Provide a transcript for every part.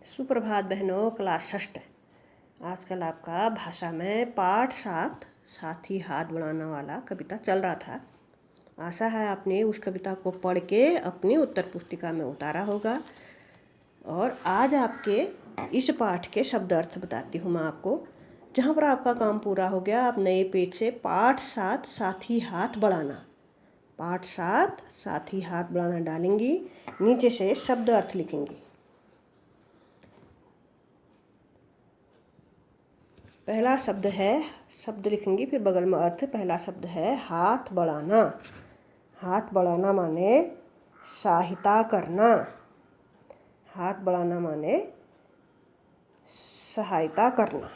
सुप्रभात बहनों, क्लास षष्ठ। आजकल आपका भाषा में पाठ 7 साथ ही हाथ बढ़ाना वाला कविता चल रहा था। आशा है आपने उस कविता को पढ़ के अपनी उत्तर पुस्तिका में उतारा होगा। और आज आपके इस पाठ के शब्द अर्थ बताती हूँ मैं आपको। जहाँ पर आपका काम पूरा हो गया, आप नए पेज से पाठ 7 साथ ही हाथ बढ़ाना, पाठ 7 साथ ही हाथ बढ़ाना डालेंगी। नीचे से शब्द अर्थ लिखेंगी। पहला शब्द है, शब्द लिखेंगी फिर बगल में अर्थ। पहला शब्द है हाथ बढ़ाना। हाथ बढ़ाना माने सहायता करना। हाथ बढ़ाना माने सहायता करना।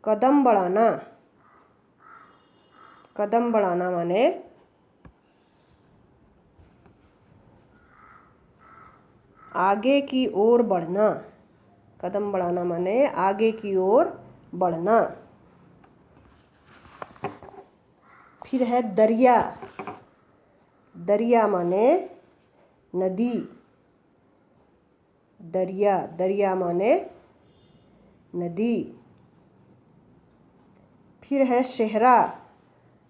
कदम बढ़ाना। कदम बढ़ाना माने आगे की ओर बढ़ना। कदम बढ़ाना माने आगे की ओर बढ़ना। फिर है दरिया। दरिया माने नदी। दरिया, दरिया माने नदी। फिर है सेहरा।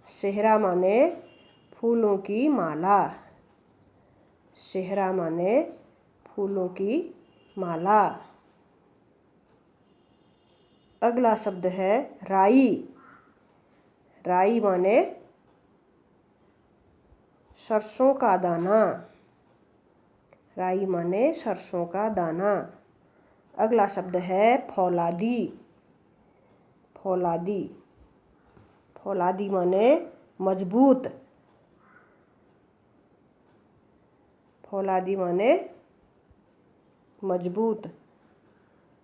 सेहरा माने फूलों की माला। सेहरा माने फूलों की माला। अगला शब्द है राई। राई माने सरसों का दाना। राई माने सरसों का दाना। अगला शब्द है फौलादी। फौलादी। फौलादी माने मजबूत। फौलादी माने मजबूत।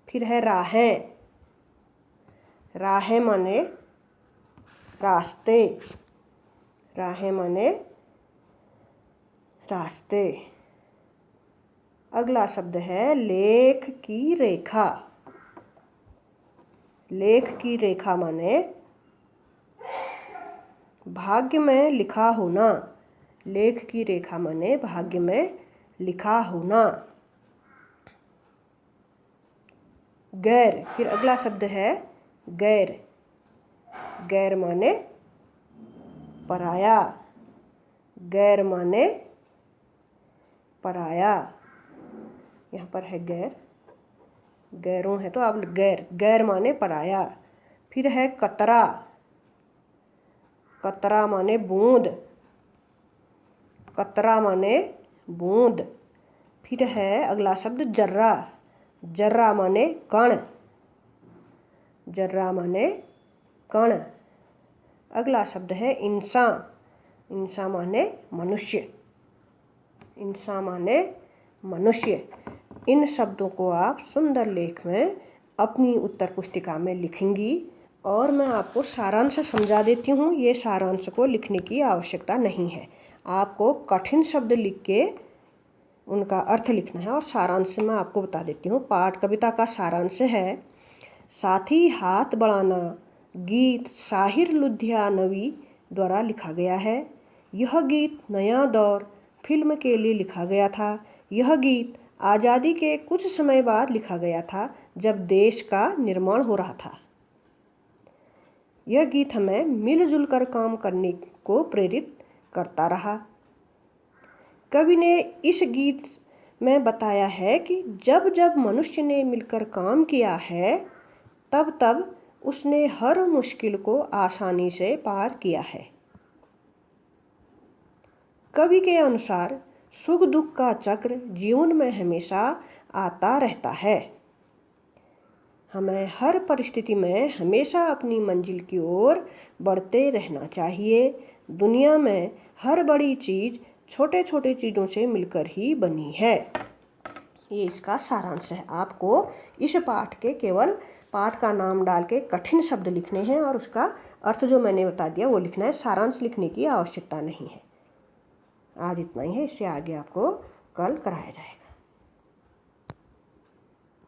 फिर है राहें। राहें माने रास्ते। राहें माने रास्ते। अगला शब्द है लेख की रेखा। लेख की रेखा माने भाग्य में लिखा होना। लेख की रेखा माने भाग्य में लिखा होना। गैर। फिर अगला शब्द है गैर। गैर माने पराया। गैर माने पराया। यहाँ पर है गैर, गैरों है तो आप गैर। गैर माने पराया। फिर है कतरा। कतरा माने बूंद। कतरा माने बूंद। फिर है अगला शब्द जर्रा। जर्रा माने कण। जर्रा माने कण। अगला शब्द है इंसान। इंसान माने मनुष्य। इंसान माने मनुष्य। इन शब्दों को आप सुंदर लेख में अपनी उत्तर पुस्तिका में लिखेंगी। और मैं आपको सारांश समझा देती हूँ। ये सारांश को लिखने की आवश्यकता नहीं है। आपको कठिन शब्द लिख के उनका अर्थ लिखना है। और सारांश मैं आपको बता देती हूँ। पाठ कविता का सारांश है, साथी हाथ बढ़ाना गीत साहिर लुधियानवी द्वारा लिखा गया है। यह गीत नया दौर फिल्म के लिए लिखा गया था। यह गीत आज़ादी के कुछ समय बाद लिखा गया था, जब देश का निर्माण हो रहा था। यह गीत हमें मिलजुल कर काम करने को प्रेरित करता रहा। कवि ने इस गीत में बताया है कि जब जब मनुष्य ने मिलकर काम किया है, तब तब उसने हर मुश्किल को आसानी से पार किया है। कवि के अनुसार सुख दुख का चक्र जीवन में हमेशा आता रहता है। हमें हर परिस्थिति में हमेशा अपनी मंजिल की ओर बढ़ते रहना चाहिए। दुनिया में हर बड़ी चीज़ छोटे छोटे चीज़ों से मिलकर ही बनी है। ये इसका सारांश है। आपको इस पाठ के केवल पाठ का नाम डाल के कठिन शब्द लिखने हैं और उसका अर्थ जो मैंने बता दिया वो लिखना है। सारांश लिखने की आवश्यकता नहीं है। आज इतना ही है। इससे आगे आपको कल कराया जाएगा।